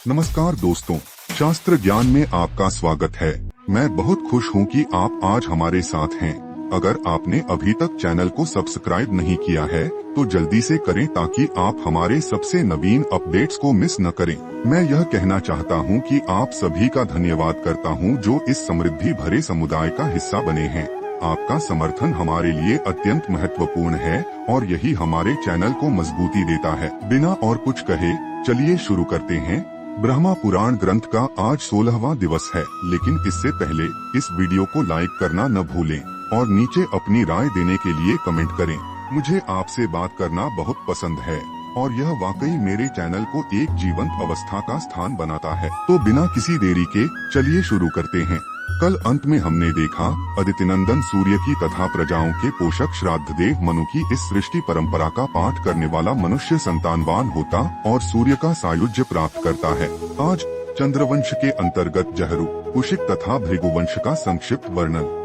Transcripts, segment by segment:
नमस्कार दोस्तों, शास्त्र ज्ञान में आपका स्वागत है। मैं बहुत खुश हूँ कि आप आज हमारे साथ हैं। अगर आपने अभी तक चैनल को सब्सक्राइब नहीं किया है तो जल्दी से करें ताकि आप हमारे सबसे नवीन अपडेट्स को मिस न करें। मैं यह कहना चाहता हूँ कि आप सभी का धन्यवाद करता हूँ जो इस समृद्धि भरे समुदाय का हिस्सा बने हैं। आपका समर्थन हमारे लिए अत्यंत महत्वपूर्ण है और यही हमारे चैनल को मजबूती देता है। बिना और कुछ कहे चलिए शुरू करते हैं। ब्रह्मा पुराण ग्रंथ का आज 16वां दिवस है, लेकिन इससे पहले इस वीडियो को लाइक करना न भूलें और नीचे अपनी राय देने के लिए कमेंट करें। मुझे आपसे बात करना बहुत पसंद है और यह वाकई मेरे चैनल को एक जीवंत अवस्था का स्थान बनाता है। तो बिना किसी देरी के चलिए शुरू करते हैं। कल अंत में हमने देखा अदितिनंदन सूर्य की तथा प्रजाओं के पोषक श्राद्ध देव मनु की इस सृष्टि परंपरा का पाठ करने वाला मनुष्य संतानवान होता और सूर्य का सायुज्य प्राप्त करता है। आज चंद्रवंश के अंतर्गत जहरू, कुशिक तथा भृगुवंश का संक्षिप्त वर्णन।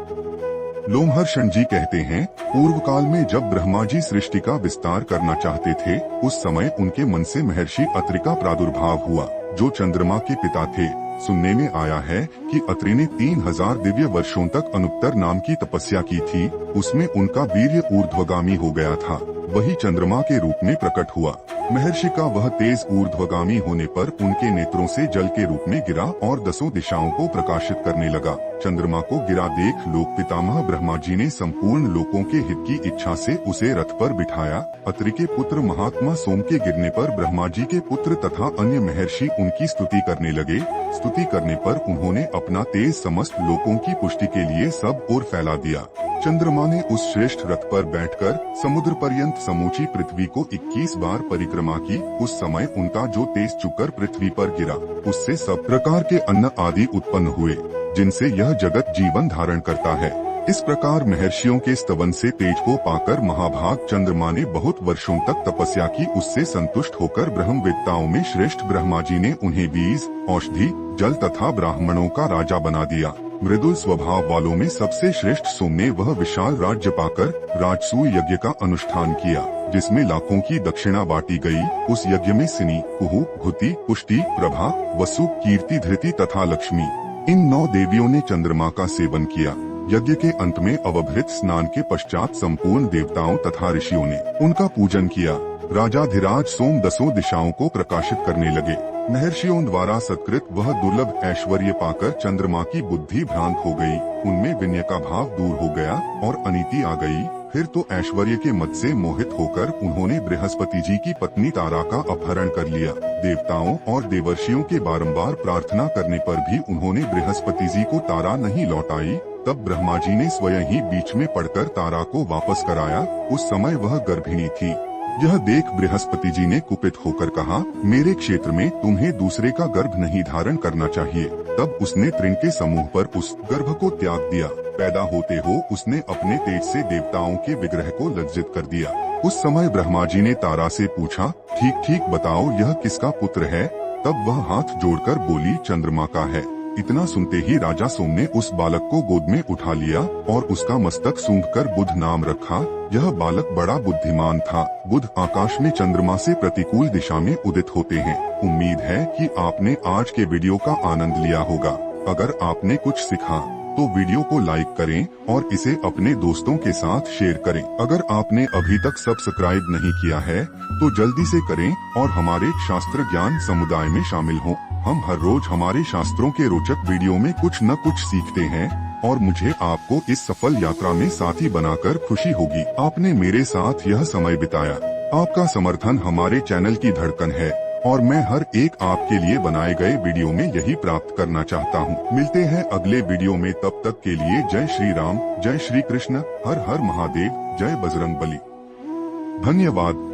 लोमहर्षण जी कहते हैं, पूर्व काल में जब ब्रह्मा जी सृष्टि का विस्तार करना चाहते थे, उस समय उनके मन से महर्षि अत्रि का प्रादुर्भाव हुआ, जो चंद्रमा के पिता थे। सुनने में आया है कि अत्रि ने 3000 दिव्य वर्षों तक अनुत्तर नाम की तपस्या की थी। उसमें उनका वीर्य ऊर्ध्वगामी हो गया था, वही चंद्रमा के रूप में प्रकट हुआ। महर्षि का वह तेज ऊर्ध्वगामी होने पर उनके नेत्रों से जल के रूप में गिरा और 10 दिशाओं को प्रकाशित करने लगा। चंद्रमा को गिरा देख लोक पितामह ब्रह्मा जी ने संपूर्ण लोकों के हित की इच्छा से उसे रथ पर बिठाया। अत्रि के पुत्र महात्मा सोम के गिरने पर ब्रह्मा जी के पुत्र तथा अन्य महर्षि उनकी स्तुति करने लगे। स्तुति करने पर उन्होंने अपना तेज समस्त लोकों की पुष्टि के लिए सब ओर फैला दिया। चंद्रमा ने उस श्रेष्ठ रथ पर बैठकर समुद्र पर्यंत समूची पृथ्वी को 21 बार परिक्रमा की। उस समय उनका जो तेज चुकर पृथ्वी पर गिरा, उससे सब प्रकार के अन्न आदि उत्पन्न हुए, जिनसे यह जगत जीवन धारण करता है। इस प्रकार महर्षियों के स्तवन से तेज को पाकर महाभाग चंद्रमा ने बहुत वर्षों तक तपस्या की। उससे संतुष्ट होकर ब्रह्मवेत्ताओं में श्रेष्ठ ब्रह्मा जी ने उन्हें बीज, औषधि, जल तथा ब्राह्मणों का राजा बना दिया। मृदुल स्वभाव वालों में सबसे श्रेष्ठ सोम ने वह विशाल राज्य पाकर राजसूय यज्ञ का अनुष्ठान किया, जिसमें लाखों की दक्षिणा बांटी गई। उस यज्ञ में सिनी, कुहू, घुति, पुष्टि, प्रभा, वसु, कीर्ति, धृति तथा लक्ष्मी, इन 9 देवियों ने चंद्रमा का सेवन किया। यज्ञ के अंत में अवभृत स्नान के पश्चात संपूर्ण देवताओं तथा ऋषियों ने उनका पूजन किया। राजाधिराज सोम 10 दिशाओं को प्रकाशित करने लगे। महर्षियों द्वारा सत्कृत वह दुर्लभ ऐश्वर्य पाकर चंद्रमा की बुद्धि भ्रांत हो गई। उनमें विनय का भाव दूर हो गया और अनीति आ गई। फिर तो ऐश्वर्य के मद से मोहित होकर उन्होंने बृहस्पति जी की पत्नी तारा का अपहरण कर लिया। देवताओं और देवर्षियों के बारंबार प्रार्थना करने पर भी उन्होंने बृहस्पति जी को तारा नहीं लौटाई। तब ब्रह्मा जी ने स्वयं ही बीच में पड़कर तारा को वापस कराया। उस समय वह गर्भिणी थी। यह देख बृहस्पति जी ने कुपित होकर कहा, मेरे क्षेत्र में तुम्हें दूसरे का गर्भ नहीं धारण करना चाहिए। तब उसने तृण के समूह पर उस गर्भ को त्याग दिया। पैदा होते हो उसने अपने तेज से देवताओं के विग्रह को लज्जित कर दिया। उस समय ब्रह्मा जी ने तारा से पूछा, ठीक ठीक बताओ यह किसका पुत्र है? तब वह हाथ जोड़कर बोली, चंद्रमा का है। इतना सुनते ही राजा सोम ने उस बालक को गोद में उठा लिया और उसका मस्तक सूंघकर बुध नाम रखा। यह बालक बड़ा बुद्धिमान था। बुध आकाश में चंद्रमा से प्रतिकूल दिशा में उदित होते हैं। उम्मीद है कि आपने आज के वीडियो का आनंद लिया होगा। अगर आपने कुछ सीखा तो वीडियो को लाइक करें और इसे अपने दोस्तों के साथ शेयर करें। अगर आपने अभी तक सब्सक्राइब नहीं किया है तो जल्दी से करें और हमारे शास्त्र ज्ञान समुदाय में शामिल हों। हम हर रोज हमारे शास्त्रों के रोचक वीडियो में कुछ न कुछ सीखते हैं और मुझे आपको इस सफल यात्रा में साथी बनाकर खुशी होगी। आपने मेरे साथ यह समय बिताया। आपका समर्थन हमारे चैनल की धड़कन है और मैं हर एक आपके लिए बनाए गए वीडियो में यही प्राप्त करना चाहता हूँ। मिलते हैं अगले वीडियो में, तब तक के लिए जय श्री राम, जय श्री कृष्ण, हर हर महादेव, जय बजरंग बली। धन्यवाद।